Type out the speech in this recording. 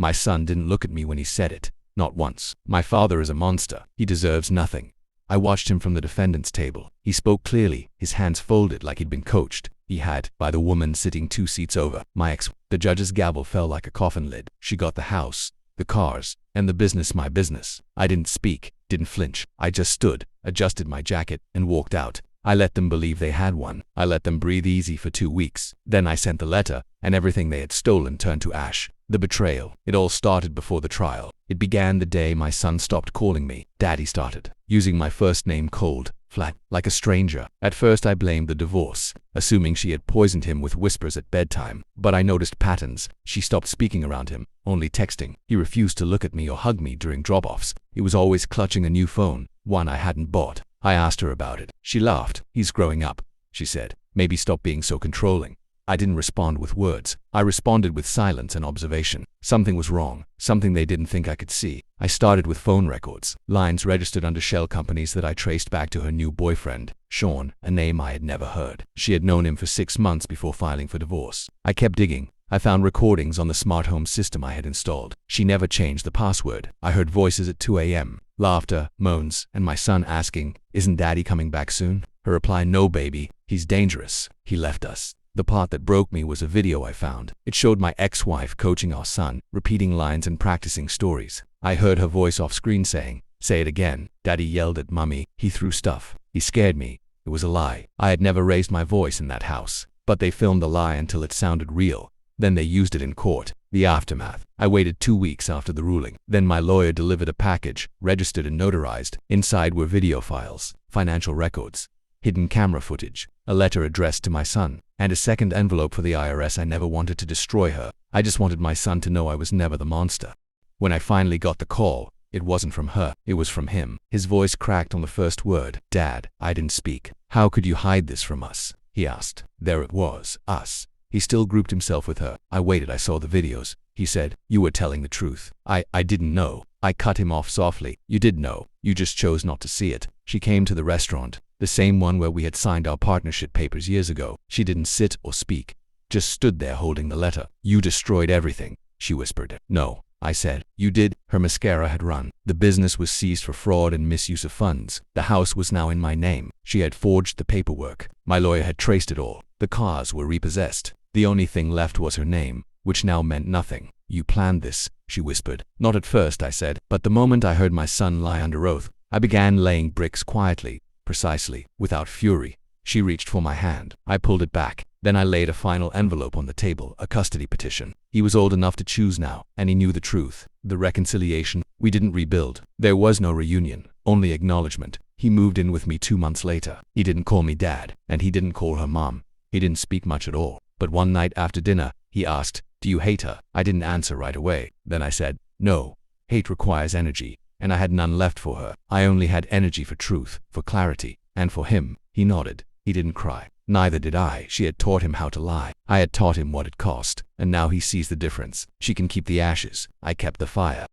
My son didn't look at me when he said it. Not once. My father is a monster. He deserves nothing. I watched him from the defendant's table. He spoke clearly, his hands folded like he'd been coached. He had, by the woman sitting 2 seats over, my ex. The judge's gavel fell like a coffin lid. She got the house, the cars, and the business, my business. I didn't speak, didn't flinch. I just stood, adjusted my jacket, and walked out. I let them believe they had one. I let them breathe easy for 2 weeks. Then I sent the letter, and everything they had stolen turned to ash. The betrayal. It all started before the trial. It began the day my son stopped calling me Daddy. Started using my first name cold, flat, like a stranger. At first I blamed the divorce, assuming she had poisoned him with whispers at bedtime. But I noticed patterns. She stopped speaking around him, only texting. He refused to look at me or hug me during drop-offs. He was always clutching a new phone, one I hadn't bought. I asked her about it. She laughed. He's growing up, she said. Maybe stop being so controlling. I didn't respond with words. I responded with silence and observation. Something was wrong, something they didn't think I could see. I started with phone records, lines registered under shell companies that I traced back to her new boyfriend, Sean, a name I had never heard. She had known him for 6 months before filing for divorce. I kept digging. I found recordings on the smart home system I had installed. She never changed the password. I heard voices at 2 a.m., laughter, moans, and my son asking, "Isn't Daddy coming back soon?" Her reply, "No, baby. He's dangerous. He left us." The part that broke me was a video I found. It showed my ex-wife coaching our son, repeating lines and practicing stories. I heard her voice off screen saying, "Say it again." Daddy yelled at Mummy. He threw stuff. He scared me. It was a lie. I had never raised my voice in that house. But they filmed the lie until it sounded real. Then they used it in court. The aftermath. I waited 2 weeks after the ruling. Then my lawyer delivered a package, registered and notarized. Inside were video files, financial records, hidden camera footage, a letter addressed to my son, and a second envelope for the IRS. I never wanted to destroy her. I just wanted my son to know I was never the monster. When I finally got the call, it wasn't from her, it was from him. His voice cracked on the first word. "Dad." I didn't speak. "How could you hide this from us?" he asked. There it was, us. He still grouped himself with her. I waited. I saw the videos. He said, "You were telling the truth." I didn't know. I cut him off softly. "You did know. You just chose not to see it." She came to the restaurant, the same one where we had signed our partnership papers years ago. She didn't sit or speak, just stood there holding the letter. "You destroyed everything," she whispered. "No," I said. "You did." Her mascara had run. The business was seized for fraud and misuse of funds. The house was now in my name. She had forged the paperwork. My lawyer had traced it all. The cars were repossessed. The only thing left was her name, which now meant nothing. "You planned this," she whispered. "Not at first," I said. But the moment I heard my son lie under oath, I began laying bricks quietly, precisely, without fury. She reached for my hand. I pulled it back. Then I laid a final envelope on the table, a custody petition. He was old enough to choose now, and he knew the truth. The reconciliation. We didn't rebuild. There was no reunion, only acknowledgement. He moved in with me 2 months later. He didn't call me Dad, and he didn't call her Mom. He didn't speak much at all. But one night after dinner, he asked, "Do you hate her?" I didn't answer right away. Then I said, "No. Hate requires energy." And I had none left for her. I only had energy for truth, for clarity, and for him. He nodded. He didn't cry. Neither did I. She had taught him how to lie. I had taught him what it cost. And now he sees the difference. She can keep the ashes. I kept the fire.